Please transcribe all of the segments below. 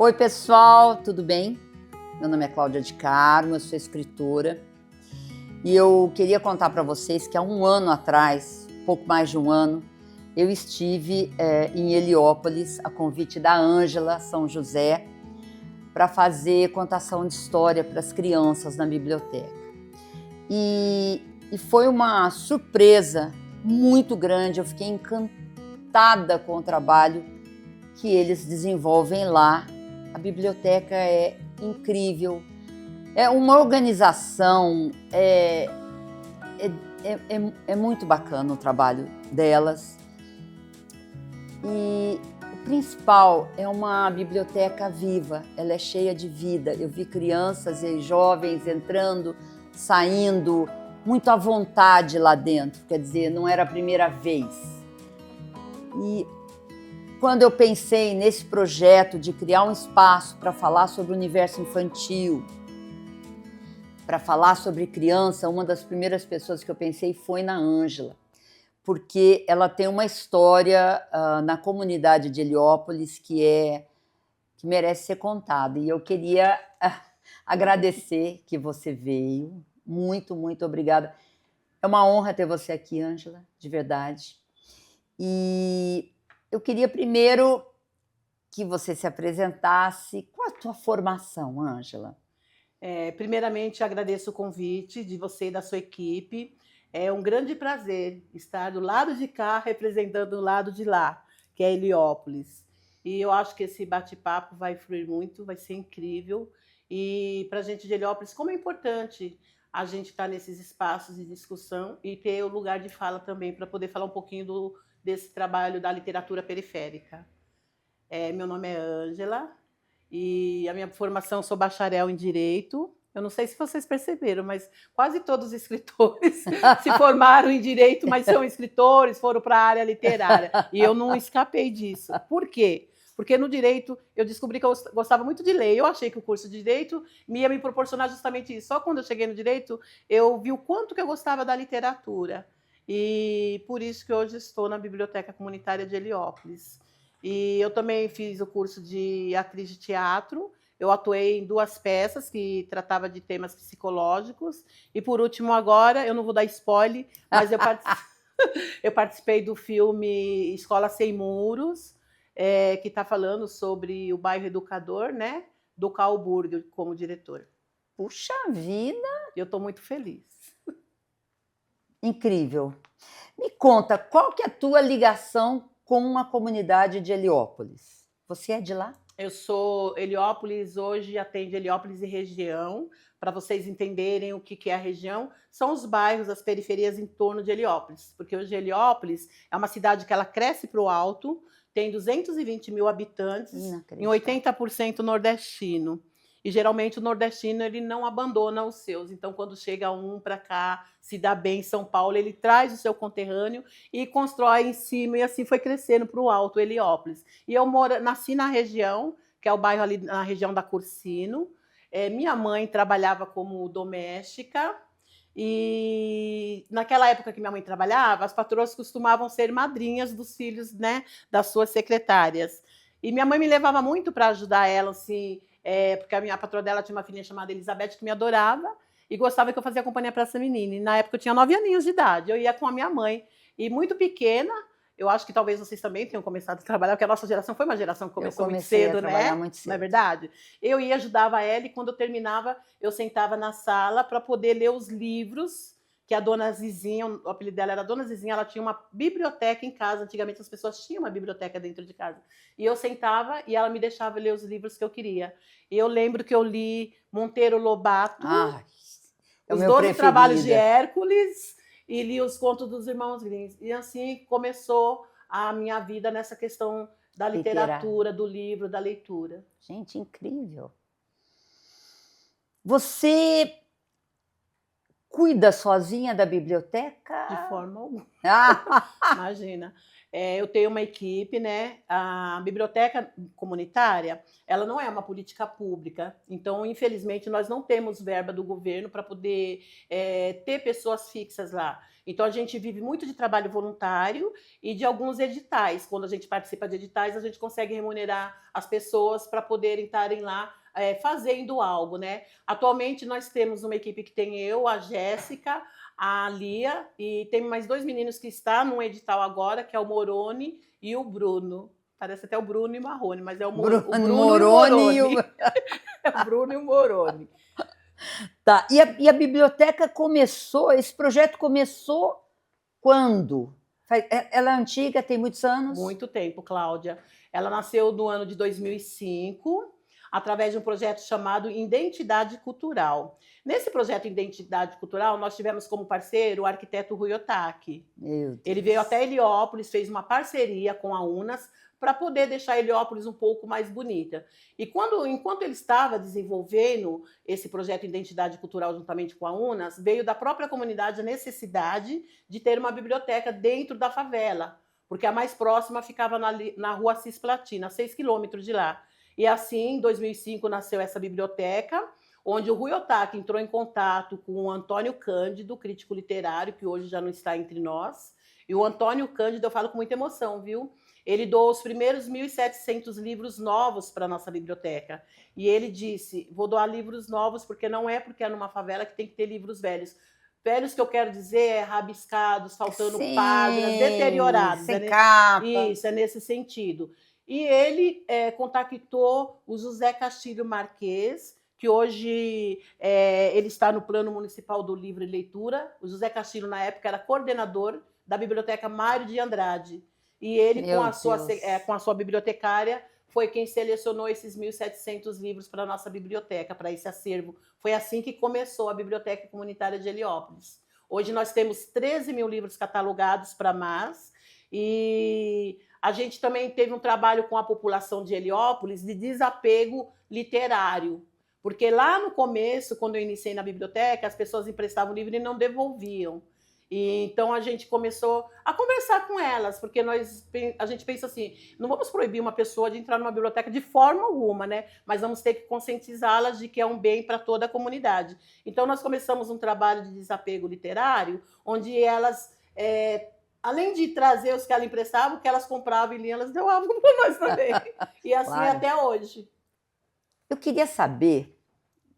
Oi, pessoal, tudo bem? Meu nome é Cláudia de Carmo, eu sou escritora e eu queria contar para vocês que há um ano atrás, pouco mais de um ano, eu estive em Heliópolis, a convite da Ângela São José, para fazer contação de história para as crianças na biblioteca. E foi uma surpresa muito grande, eu fiquei encantada com o trabalho que eles desenvolvem lá. A biblioteca é incrível, é uma organização, é muito bacana o trabalho delas. E o principal é uma biblioteca viva, ela é cheia de vida. Eu vi crianças e jovens entrando, saindo, muito à vontade lá dentro, quer dizer, não era a primeira vez. E quando eu pensei nesse projeto de criar um espaço para falar sobre o universo infantil, para falar sobre criança, uma das primeiras pessoas que eu pensei foi na Ângela, porque ela tem uma história na comunidade de Heliópolis que merece ser contada. E eu queria agradecer que você veio. Muito, muito obrigada. É uma honra ter você aqui, Ângela, de verdade. E eu queria primeiro que você se apresentasse. Qual a tua formação, Ângela? Primeiramente, agradeço o convite de você e da sua equipe. É um grande prazer estar do lado de cá representando o lado de lá, que é Heliópolis. E eu acho que esse bate-papo vai fluir muito, vai ser incrível. E para a gente de Heliópolis, como é importante a gente estar nesses espaços de discussão e ter o lugar de fala também, para poder falar um pouquinho desse trabalho da literatura periférica. Meu nome é Ângela. E a minha formação, sou bacharel em Direito. Eu não sei se vocês perceberam, mas quase todos os escritores se formaram em Direito, mas são escritores, foram para a área literária. E eu não escapei disso. Por quê? Porque no Direito eu descobri que eu gostava muito de ler. Eu achei que o curso de Direito ia me proporcionar justamente isso. Só quando eu cheguei no Direito, eu vi o quanto que eu gostava da literatura. E por isso que hoje estou na Biblioteca Comunitária de Heliópolis. E eu também fiz o curso de atriz de teatro. Eu atuei em 2 peças que tratavam de temas psicológicos. E, por último, agora, eu não vou dar spoiler, mas eu participei do filme Escola Sem Muros, que está falando sobre o bairro educador, né? Do Karl Burger como diretor. Puxa vida! E eu estou muito feliz. Incrível. Me conta, qual que é a tua ligação com a comunidade de Heliópolis? Você é de lá? Eu sou Heliópolis, hoje atende Heliópolis e região. Para vocês entenderem o que é a região, são os bairros, as periferias em torno de Heliópolis. Porque hoje Heliópolis é uma cidade que ela cresce para o alto, tem 220 mil habitantes, em 80% nordestino. E geralmente o nordestino ele não abandona os seus. Então, quando chega um para cá, se dá bem em São Paulo, ele traz o seu conterrâneo e constrói em cima, e assim foi crescendo para o alto Heliópolis. E eu nasci na região, que é o bairro ali na região da Cursino. Minha mãe trabalhava como doméstica. E naquela época que minha mãe trabalhava, as patroas costumavam ser madrinhas dos filhos, né, das suas secretárias. E minha mãe me levava muito para ajudar ela, assim, porque a patroa dela tinha uma filhinha chamada Elizabeth que me adorava e gostava que eu fazia companhia para essa menina. E na época eu tinha 9 aninhos de idade. Eu ia com a minha mãe. E muito pequena, eu acho que talvez vocês também tenham começado a trabalhar, porque a nossa geração foi uma geração que começou muito cedo, né? Muito cedo. Não é verdade? Eu ia, ajudava ela, e quando eu terminava, eu sentava na sala para poder ler os livros que a dona Zizinha, o apelido dela era Dona Zizinha, ela tinha uma biblioteca em casa. Antigamente as pessoas tinham uma biblioteca dentro de casa. E eu sentava e ela me deixava ler os livros que eu queria. E eu lembro que eu li Monteiro Lobato, Os 12 Trabalhos de Hércules, e li os contos dos Irmãos Grimm. E assim começou a minha vida nessa questão da literatura, do livro, da leitura. Gente, incrível. Você... cuida sozinha da biblioteca? De forma alguma. Ah, Imagina. Eu tenho uma equipe, né? A biblioteca comunitária, ela não é uma política pública. Então, infelizmente, nós não temos verba do governo para poder ter pessoas fixas lá. Então, a gente vive muito de trabalho voluntário e de alguns editais. Quando a gente participa de editais, a gente consegue remunerar as pessoas para poderem estarem lá fazendo algo, né? Atualmente, nós temos uma equipe que tem eu, a Jéssica, a Lia, e tem mais 2 meninos que estão num edital agora, que é o Moroni e o Bruno. Parece até o Bruno e o Marrone, mas é o Bruno e o Moroni. É o Bruno e o Moroni. Tá. E a biblioteca começou, esse projeto começou quando? Ela é antiga, tem muitos anos? Muito tempo, Cláudia. Ela nasceu no ano de 2005, através de um projeto chamado Identidade Cultural. Nesse projeto Identidade Cultural, nós tivemos como parceiro o arquiteto Rui Otaki. Ele veio até Heliópolis, fez uma parceria com a UNAS para poder deixar Heliópolis um pouco mais bonita. E enquanto ele estava desenvolvendo esse projeto Identidade Cultural juntamente com a UNAS, veio da própria comunidade a necessidade de ter uma biblioteca dentro da favela, porque a mais próxima ficava na rua Cisplatina, a 6 quilômetros de lá. E assim, em 2005, nasceu essa biblioteca, onde o Rui Otaki entrou em contato com o Antônio Cândido, crítico literário, que hoje já não está entre nós. E o Antônio Cândido, eu falo com muita emoção, viu? Ele doou os primeiros 1.700 livros novos para a nossa biblioteca. E ele disse, vou doar livros novos, porque não é porque é numa favela que tem que ter livros velhos. Velhos que eu quero dizer é rabiscados, faltando páginas, deteriorados. Sem capa. Isso, é nesse sentido. E ele contactou o José Castilho Marques, que hoje ele está no Plano Municipal do Livro e Leitura. O José Castilho, na época, era coordenador da Biblioteca Mário de Andrade. E ele, com a sua bibliotecária, foi quem selecionou esses 1.700 livros para a nossa biblioteca, para esse acervo. Foi assim que começou a Biblioteca Comunitária de Heliópolis. Hoje nós temos 13 mil livros catalogados para mais, e a gente também teve um trabalho com a população de Heliópolis de desapego literário. Porque lá no começo, quando eu iniciei na biblioteca, as pessoas emprestavam livro e não devolviam. E então a gente começou a conversar com elas, porque a gente pensa assim, não vamos proibir uma pessoa de entrar numa biblioteca de forma alguma, né? Mas vamos ter que conscientizá-las de que é um bem para toda a comunidade. Então nós começamos um trabalho de desapego literário, onde elas, além de trazer os que elas emprestavam, o que elas compravam e liam, elas doavam para nós também. E assim claro. Até hoje. Eu queria saber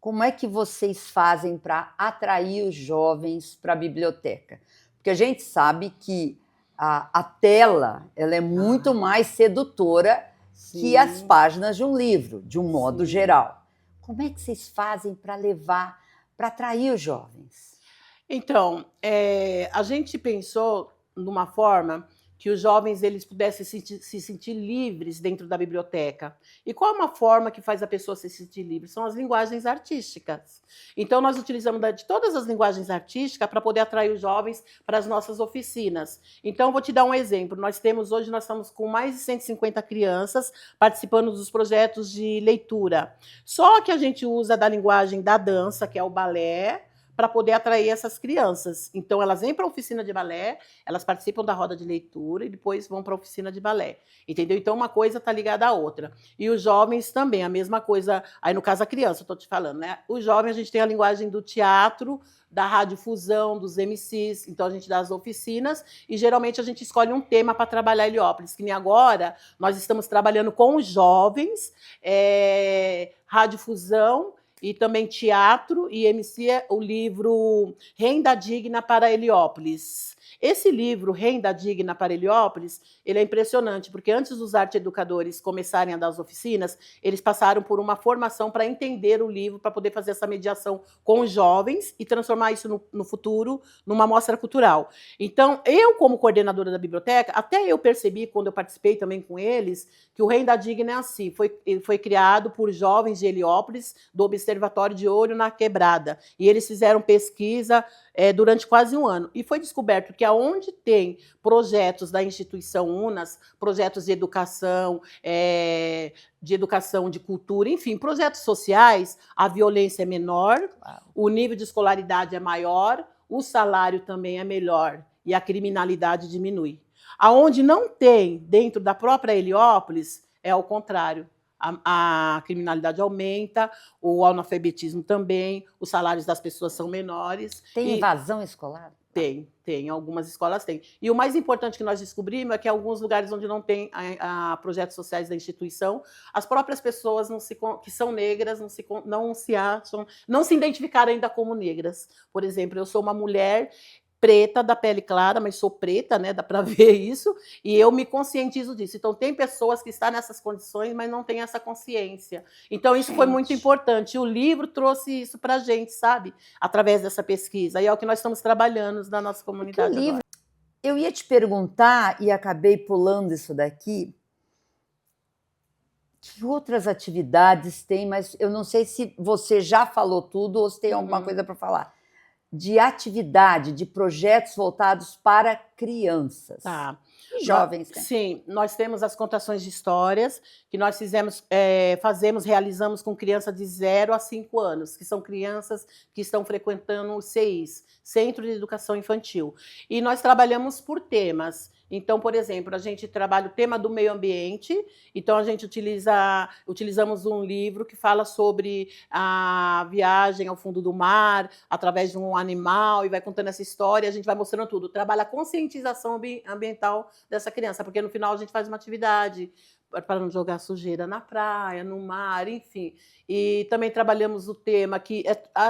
como é que vocês fazem para atrair os jovens para a biblioteca? Porque a gente sabe que a tela ela é muito mais sedutora que as páginas de um livro, de um modo geral. Como é que vocês fazem para levar, para atrair os jovens? Então, a gente pensou numa forma que os jovens eles pudessem se sentir livres dentro da biblioteca. E qual é uma forma que faz a pessoa se sentir livre? São as linguagens artísticas. Então, nós utilizamos de todas as linguagens artísticas para poder atrair os jovens para as nossas oficinas. Então, vou te dar um exemplo. Hoje nós estamos com mais de 150 crianças participando dos projetos de leitura. Só que a gente usa da linguagem da dança, que é o balé, para poder atrair essas crianças. Então, elas vêm para a oficina de balé, elas participam da roda de leitura e depois vão para a oficina de balé. Entendeu? Então, uma coisa está ligada à outra. E os jovens também, a mesma coisa. Aí, no caso, a criança, eu estou te falando, né? Os jovens, a gente tem a linguagem do teatro, da radiodifusão, dos MCs. Então, a gente dá as oficinas e, geralmente, a gente escolhe um tema para trabalhar em Heliópolis. Que nem agora, nós estamos trabalhando com os jovens, radiodifusão, e também teatro, e MC é o livro Renda Digna para Heliópolis. Esse livro, Renda Digna para Heliópolis, ele é impressionante, porque antes dos arte-educadores começarem a dar as oficinas, eles passaram por uma formação para entender o livro, para poder fazer essa mediação com os jovens e transformar isso no futuro numa mostra cultural. Então, eu, como coordenadora da biblioteca, até eu percebi, quando eu participei também com eles, que o Renda Digna é assim, foi criado por jovens de Heliópolis, do Observatório de Olho na Quebrada, e eles fizeram pesquisa durante quase um ano, e foi descoberto que aonde tem projetos da instituição UNAS, projetos de educação, de cultura, enfim, projetos sociais, a violência é menor, o nível de escolaridade é maior, o salário também é melhor e a criminalidade diminui. Aonde não tem, dentro da própria Heliópolis, é ao contrário. A criminalidade aumenta, o analfabetismo também, os salários das pessoas são menores. Tem evasão escolar? Tem, algumas escolas têm. E o mais importante que nós descobrimos é que em alguns lugares onde não tem projetos sociais da instituição, as próprias pessoas que são negras não se identificaram ainda como negras. Por exemplo, eu sou uma mulher preta, da pele clara, mas sou preta, né? Dá para ver isso, e eu me conscientizo disso. Então, tem pessoas que estão nessas condições, mas não têm essa consciência. Então, isso foi muito importante. O livro trouxe isso para a gente, sabe? Através dessa pesquisa. E é o que nós estamos trabalhando na nossa comunidade agora. Eu ia te perguntar, e acabei pulando isso daqui, que outras atividades tem, mas eu não sei se você já falou tudo ou se tem alguma coisa para falar. De atividade, de projetos voltados para crianças. Tá. E jovens. Sim, nós temos as contações de histórias que nós realizamos com crianças de 0 a 5 anos, que são crianças que estão frequentando o CEIs, Centro de Educação Infantil. E nós trabalhamos por temas. Então, por exemplo, a gente trabalha o tema do meio ambiente, então a gente utilizamos um livro que fala sobre a viagem ao fundo do mar, através de um animal, e vai contando essa história, a gente vai mostrando tudo. Trabalha a conscientização ambiental dessa criança, porque no final a gente faz uma atividade para não jogar sujeira na praia, no mar, enfim. E também trabalhamos o tema que...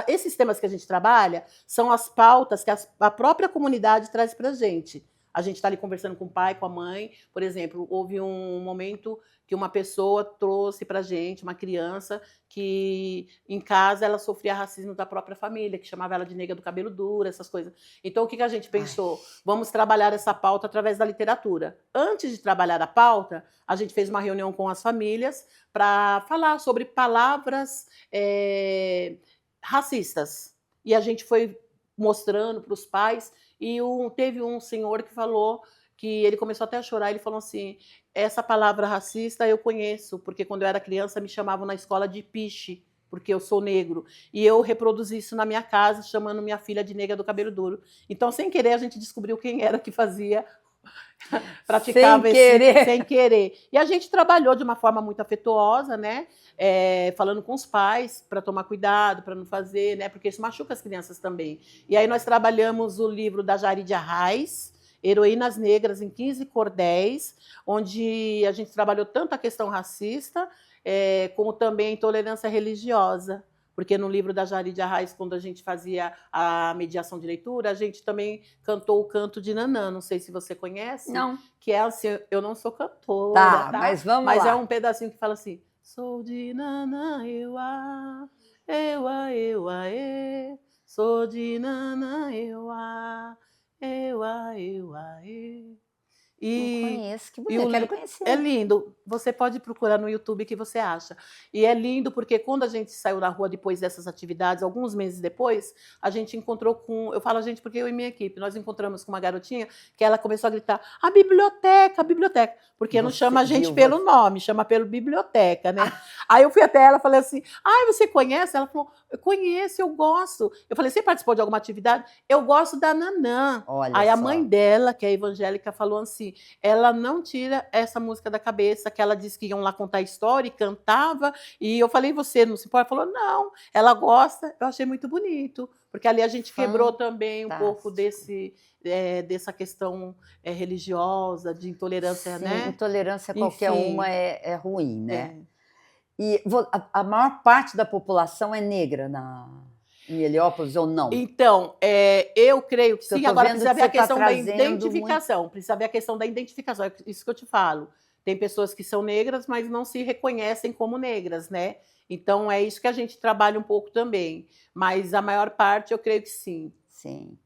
esses temas que a gente trabalha são as pautas que a própria comunidade traz para a gente. A gente está ali conversando com o pai, com a mãe. Por exemplo, houve um momento que uma pessoa trouxe para a gente, uma criança, que em casa ela sofria racismo da própria família, que chamava ela de nega do cabelo duro, essas coisas. Então, o que a gente pensou? Vamos trabalhar essa pauta através da literatura. Antes de trabalhar a pauta, a gente fez uma reunião com as famílias para falar sobre palavras racistas. E a gente foi mostrando para os pais. E teve um senhor que falou que ele começou até a chorar, ele falou assim, essa palavra racista eu conheço, porque quando eu era criança me chamavam na escola de piche, porque eu sou negro. E eu reproduzi isso na minha casa, chamando minha filha de nega do cabelo duro. Então, sem querer, a gente descobriu quem era que fazia, praticava sem querer. E a gente trabalhou de uma forma muito afetuosa, né? Falando com os pais para tomar cuidado, para não fazer, né? Porque isso machuca as crianças também. E aí nós trabalhamos o livro da Jari Arraes, Heroínas Negras em 15 Cordéis, onde a gente trabalhou tanto a questão racista, como também a intolerância religiosa. Porque no livro da Jari Arraes, quando a gente fazia a mediação de leitura, a gente também cantou o canto de Nanã, não sei se você conhece. Não. Que é assim, eu não sou cantora, tá? Mas vamos lá. Mas é um pedacinho que fala assim, sou de Nanã, eua, eua, eua, e. Sou de Nanã, eua, eua, eua, e. Não conheço, que bonito, quero conhecer. É lindo, você pode procurar no YouTube que você acha. E é lindo porque quando a gente saiu na rua depois dessas atividades, alguns meses depois, a gente encontrou com... Eu falo a gente porque eu e minha equipe, nós encontramos com uma garotinha que ela começou a gritar, a biblioteca, porque não chama a gente pelo nome, chama pelo biblioteca, né? Aí eu fui até ela e falei assim, você conhece? Ela falou, eu conheço, eu gosto. Eu falei, você participou de alguma atividade? Eu gosto da Nanã. Olha Aí só. A mãe dela, que é evangélica, falou assim, ela não tira essa música da cabeça, que ela disse que iam lá contar a história e cantava, e eu falei, você não se importa? Ela falou, não, ela gosta, eu achei muito bonito, porque ali a gente quebrou também um pouco dessa questão religiosa, de intolerância, Sim, né? Intolerância qualquer uma é ruim, né? E a maior parte da população é negra em Heliópolis ou não? Então, eu creio que sim. Agora precisa ver a questão da identificação. Muito... Precisa ver a questão da identificação. É isso que eu te falo. Tem pessoas que são negras, mas não se reconhecem como negras, né? Então, é isso que a gente trabalha um pouco também. Mas a maior parte, eu creio que sim. Sim.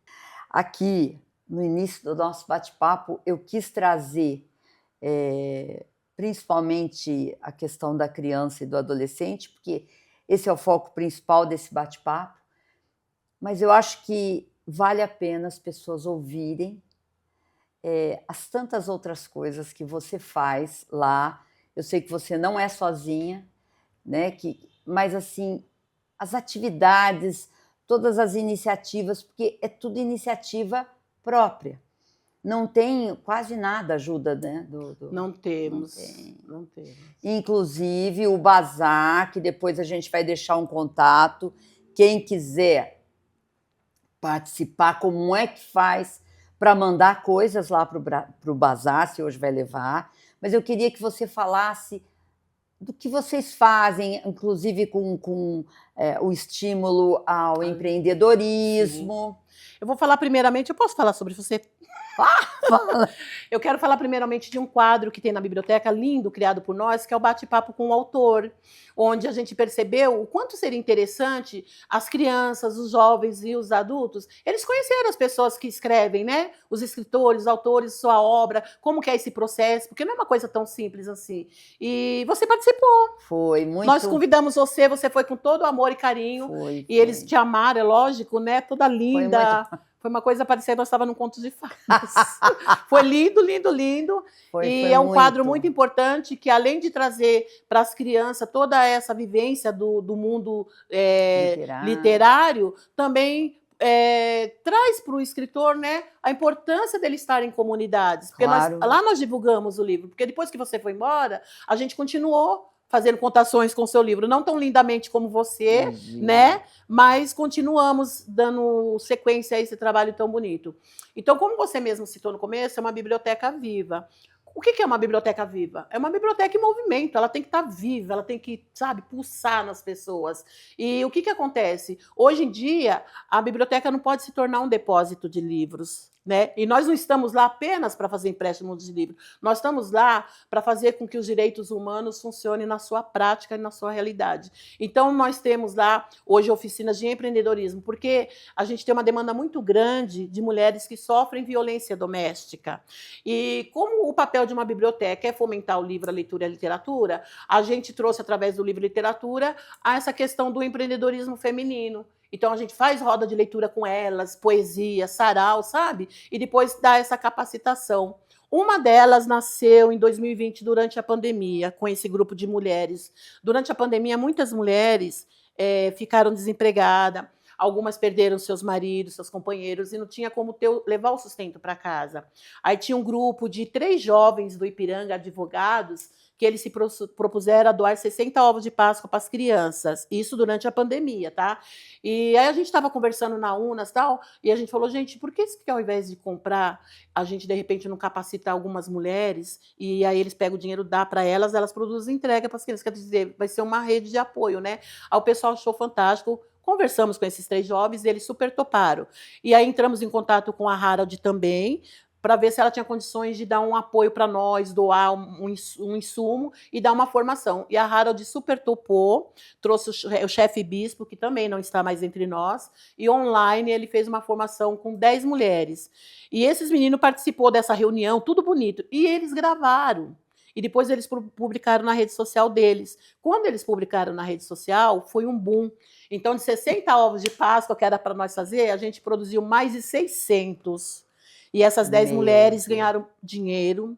Aqui, no início do nosso bate-papo, eu quis trazer principalmente a questão da criança e do adolescente, porque esse é o foco principal desse bate-papo. Mas eu acho que vale a pena as pessoas ouvirem as tantas outras coisas que você faz lá. Eu sei que você não é sozinha, né? Mas assim, as atividades, todas as iniciativas, porque é tudo iniciativa própria. Não tem quase nada ajuda, né? Não Não temos, tem. não temos. Inclusive o bazar, que depois a gente vai deixar um contato. Quem quiser participar, como é que faz para mandar coisas lá para o bazar, se hoje vai levar. Mas eu queria que você falasse do que vocês fazem, inclusive com o estímulo ao Sim. empreendedorismo. Eu vou falar primeiramente, eu posso falar sobre você? Fala. Eu quero falar primeiramente de um quadro que tem na biblioteca, lindo, criado por nós, que é o bate-papo com o autor, onde a gente percebeu o quanto seria interessante as crianças, os jovens e os adultos, eles conhecerem as pessoas que escrevem, né? Os escritores, os autores, sua obra, como que é esse processo, porque não é uma coisa tão simples assim. E você participou. Foi muito. Nós convidamos você, você foi com todo amor e carinho. Foi. E eles te amaram, é lógico, né? Toda linda. Foi uma coisa parecida, nós estávamos num conto de fadas. Foi lindo, lindo, lindo. Foi é um quadro muito importante que, além de trazer para as crianças toda essa vivência do mundo literário, também traz para o escritor, né, a importância dele estar em comunidades. Porque Claro. lá nós divulgamos o livro, porque depois que você foi embora, a gente continuou fazendo contações com o seu livro, não tão lindamente como você, né? Mas continuamos dando sequência a esse trabalho tão bonito. Então, como você mesmo citou no começo, é uma biblioteca viva. O que é uma biblioteca viva? É uma biblioteca em movimento, ela tem que estar viva, ela tem que, sabe, pulsar nas pessoas. E o que acontece? Hoje em dia, a biblioteca não pode se tornar um depósito de livros, né? E nós não estamos lá apenas para fazer empréstimos de livros, nós estamos lá para fazer com que os direitos humanos funcionem na sua prática e na sua realidade. Então, nós temos lá, hoje, oficinas de empreendedorismo, porque a gente tem uma demanda muito grande de mulheres que sofrem violência doméstica. E como o papel de uma biblioteca é fomentar o livro, a leitura e a literatura, a gente trouxe, através do livro e literatura, a essa questão do empreendedorismo feminino. Então, a gente faz roda de leitura com elas, poesia, sarau, sabe? E depois dá essa capacitação. Uma delas nasceu em 2020, durante a pandemia, com esse grupo de mulheres. Durante a pandemia, muitas mulheres ficaram desempregadas, algumas perderam seus maridos, seus companheiros, e não tinha como levar o sustento para casa. Aí tinha um grupo de 3 jovens do Ipiranga, advogados, que eles se propuseram a doar 60 ovos de Páscoa para as crianças. Isso durante a pandemia, tá? E aí a gente estava conversando na Unas e tal, e a gente falou, gente, por que ao invés de comprar, a gente, de repente, não capacita algumas mulheres, e aí eles pegam o dinheiro, dá para elas, elas produzem entrega para as crianças. Quer dizer, vai ser uma rede de apoio, né? Aí o pessoal achou fantástico. Conversamos com esses 3 jovens e eles super toparam. E aí entramos em contato com a Harold também, para ver se ela tinha condições de dar um apoio para nós, doar um insumo e dar uma formação. E a Harold super topou, trouxe o chefe bispo, que também não está mais entre nós, e online ele fez uma formação com 10 mulheres. E esses meninos participou dessa reunião, tudo bonito, e eles gravaram. E depois eles publicaram na rede social deles. Quando eles publicaram na rede social, foi um boom. Então, de 60 ovos de Páscoa que era para nós fazer, a gente produziu mais de 600. E essas 10 mulheres ganharam dinheiro.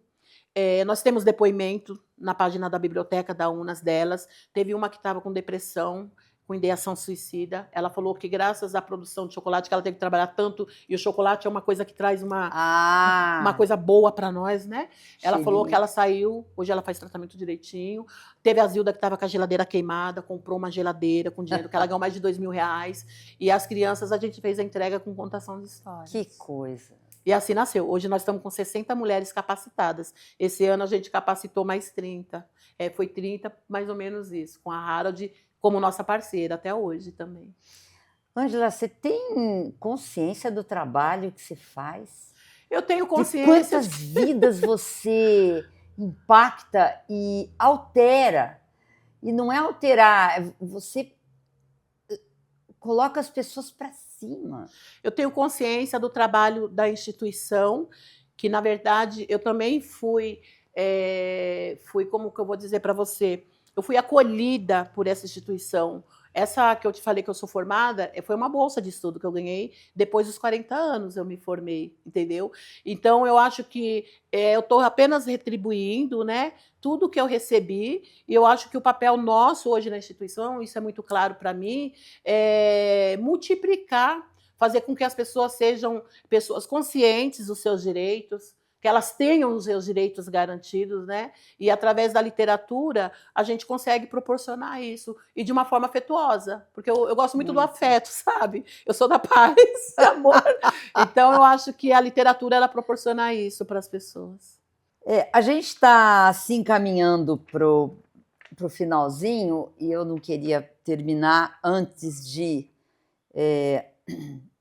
Nós temos depoimento na página da biblioteca da Unas delas. Teve uma que estava com depressão, com ideação suicida. Ela falou que, graças à produção de chocolate, que ela teve que trabalhar tanto, e o chocolate é uma coisa que traz uma coisa boa para nós, né? Ela falou que ela saiu, hoje ela faz tratamento direitinho. Teve a Zilda, que estava com a geladeira queimada, comprou uma geladeira com dinheiro, que ela ganhou mais de R$2.000. E as crianças, a gente fez a entrega com contação de histórias. Que coisa! E assim nasceu. Hoje nós estamos com 60 mulheres capacitadas. Esse ano a gente capacitou mais 30. Foi 30, mais ou menos isso, com a Harold como nossa parceira até hoje também. Ângela, você tem consciência do trabalho que você faz? Eu tenho consciência. De quantas vidas você impacta e altera? E não é alterar, você coloca as pessoas para cima. Eu tenho consciência do trabalho da instituição, que, na verdade, eu também fui como que eu vou dizer para você, eu fui acolhida por essa instituição. Essa que eu te falei que eu sou formada, foi uma bolsa de estudo que eu ganhei depois dos 40 anos eu me formei, entendeu? Então eu acho que eu estou apenas retribuindo, né, tudo que eu recebi, e eu acho que o papel nosso hoje na instituição, isso é muito claro para mim, é multiplicar, fazer com que as pessoas sejam pessoas conscientes dos seus direitos, que elas tenham os seus direitos garantidos, né? E através da literatura a gente consegue proporcionar isso, e de uma forma afetuosa, porque eu gosto muito do afeto, sabe? Eu sou da paz, amor. Então eu acho que a literatura ela proporciona isso para as pessoas. A gente está assim caminhando pro finalzinho, e eu não queria terminar antes de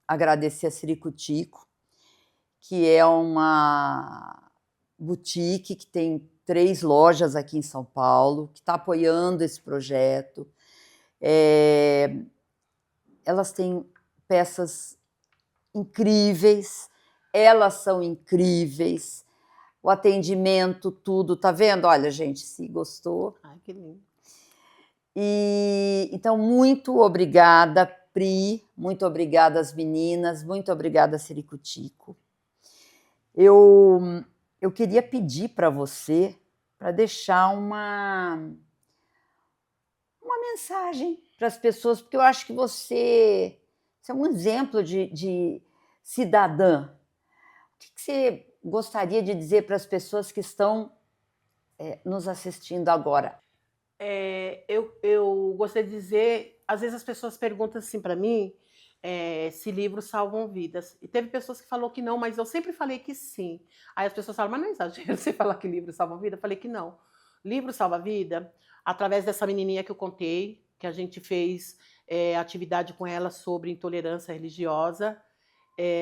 agradecer a Ciricutico, que é uma boutique que tem 3 lojas aqui em São Paulo, que está apoiando esse projeto. Elas têm peças incríveis, elas são incríveis, o atendimento, tudo, tá vendo? Olha, gente, se gostou. Ai, que lindo. E então, muito obrigada, Pri, muito obrigada às meninas, muito obrigada, Ciricutico. Eu queria pedir para você para deixar uma mensagem para as pessoas, porque eu acho que você é um exemplo de cidadã. O que você gostaria de dizer para as pessoas que estão nos assistindo agora? Eu gostaria de dizer, às vezes as pessoas perguntam assim para mim, se livros salvam vidas. E teve pessoas que falou que não, mas eu sempre falei que sim. Aí as pessoas falam, mas não é exagero você falar que livro salva vida? Eu falei que não. Livro salva vida, através dessa menininha que eu contei, que a gente fez atividade com ela sobre intolerância religiosa.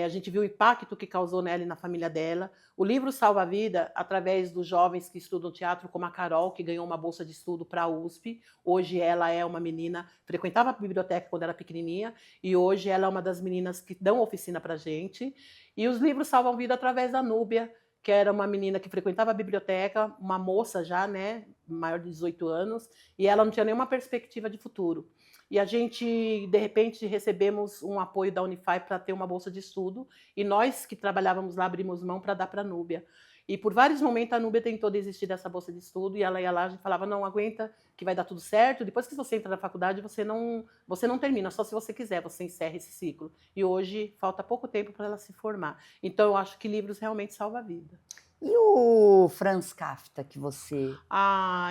A gente viu o impacto que causou nela e na família dela. O livro salva a vida através dos jovens que estudam teatro, como a Carol, que ganhou uma bolsa de estudo para a USP. Hoje ela é uma menina, frequentava a biblioteca quando era pequenininha, e hoje ela é uma das meninas que dão oficina para a gente. E os livros salvam vida através da Núbia, que era uma menina que frequentava a biblioteca, uma moça já, né, maior de 18 anos, e ela não tinha nenhuma perspectiva de futuro. E a gente, de repente, recebemos um apoio da Unify para ter uma bolsa de estudo, e nós que trabalhávamos lá abrimos mão para dar para a Núbia. E por vários momentos a Núbia tentou desistir dessa bolsa de estudo, e ela ia lá, a gente falava, não, aguenta, que vai dar tudo certo, depois que você entra na faculdade, você não termina, só se você quiser, você encerra esse ciclo. E hoje falta pouco tempo para ela se formar. Então eu acho que livros realmente salvam a vida. E o Franz Kafka que você...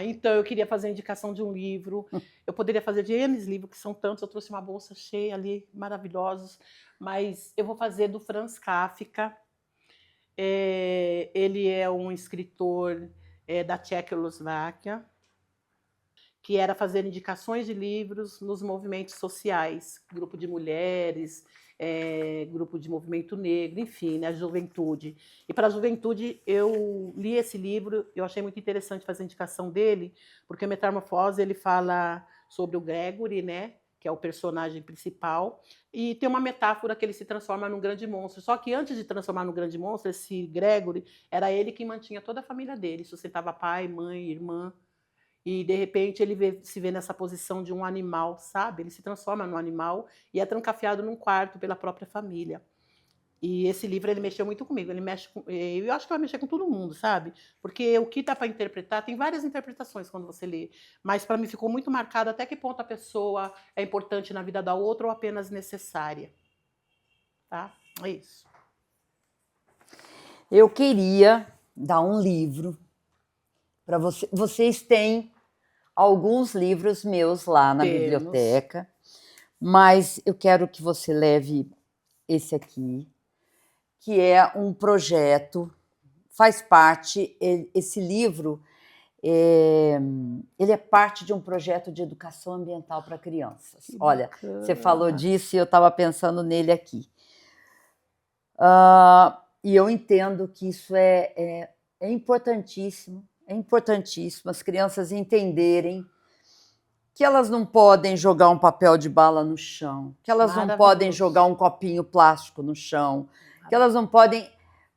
Então eu queria fazer a indicação de um livro. Eu poderia fazer de N livros, que são tantos. Eu trouxe uma bolsa cheia ali, maravilhosos. Mas eu vou fazer do Franz Kafka. Ele é um escritor da Tchecoslováquia, que era fazer indicações de livros nos movimentos sociais, grupo de mulheres, grupo de movimento negro, enfim, né, a juventude. E para a juventude, eu li esse livro, eu achei muito interessante fazer a indicação dele, porque a Metamorfose ele fala sobre o Gregory, né, que é o personagem principal, e tem uma metáfora que ele se transforma num grande monstro. Só que antes de transformar num grande monstro, esse Gregory era ele que mantinha toda a família dele, sustentava pai, mãe, irmã. E, de repente, ele se vê nessa posição de um animal, sabe? Ele se transforma num animal e é trancafiado num quarto pela própria família. E esse livro, ele mexeu muito comigo. Ele mexe com... Eu acho que vai mexer com todo mundo, sabe? Porque o que dá para interpretar, tem várias interpretações quando você lê. Mas, para mim, ficou muito marcado até que ponto a pessoa é importante na vida da outra ou apenas necessária. Tá? É isso. Eu queria dar um livro para você. Vocês têm alguns livros meus lá na biblioteca, mas eu quero que você leve esse aqui, que é um projeto, faz parte, esse livro, ele é parte de um projeto de educação ambiental para crianças. Olha, você falou disso e eu estava pensando nele aqui. E eu entendo que isso é importantíssimo, as crianças entenderem que elas não podem jogar um papel de bala no chão, que elas não podem jogar um copinho plástico no chão, que elas não podem...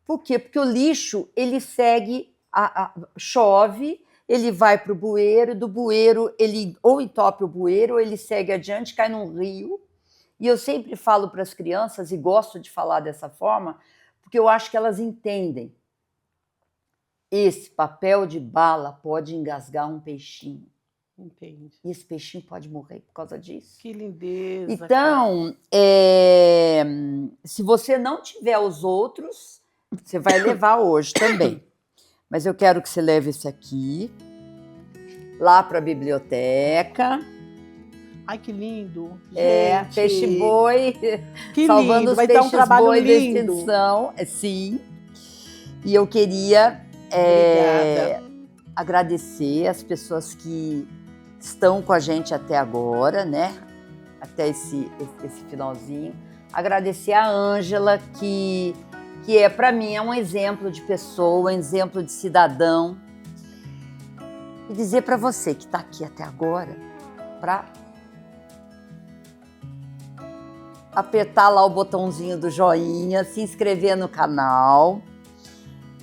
Por quê? Porque o lixo, ele segue, chove ele vai para o bueiro, do bueiro ele ou entope o bueiro, ou ele segue adiante, cai num rio. E eu sempre falo para as crianças, e gosto de falar dessa forma, porque eu acho que elas entendem. Esse papel de bala pode engasgar um peixinho. Entendi. E esse peixinho pode morrer por causa disso. Que lindeza. Então, se você não tiver os outros, você vai levar hoje também. Mas eu quero que você leve esse aqui lá para a biblioteca. Ai, que lindo. Gente. Peixe-boi, Que salvando lindo. os Vai dar um trabalho peixes-boi da lindo. extensão. Sim. E eu queria agradecer as pessoas que estão com a gente até agora, né? Até esse finalzinho. Agradecer a Ângela, que para mim é um exemplo de pessoa, um exemplo de cidadão. E dizer para você que está aqui até agora, para apertar lá o botãozinho do joinha, se inscrever no canal,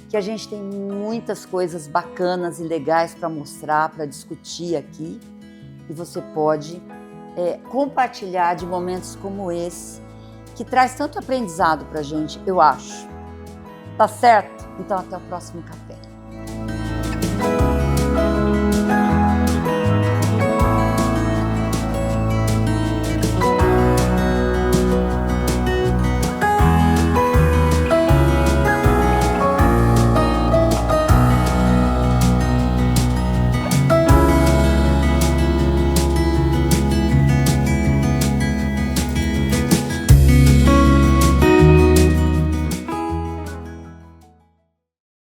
que a gente tem muitas coisas bacanas e legais para mostrar, para discutir aqui, e você pode compartilhar de momentos como esse, que traz tanto aprendizado para a gente, eu acho. Tá certo? Então até o próximo café.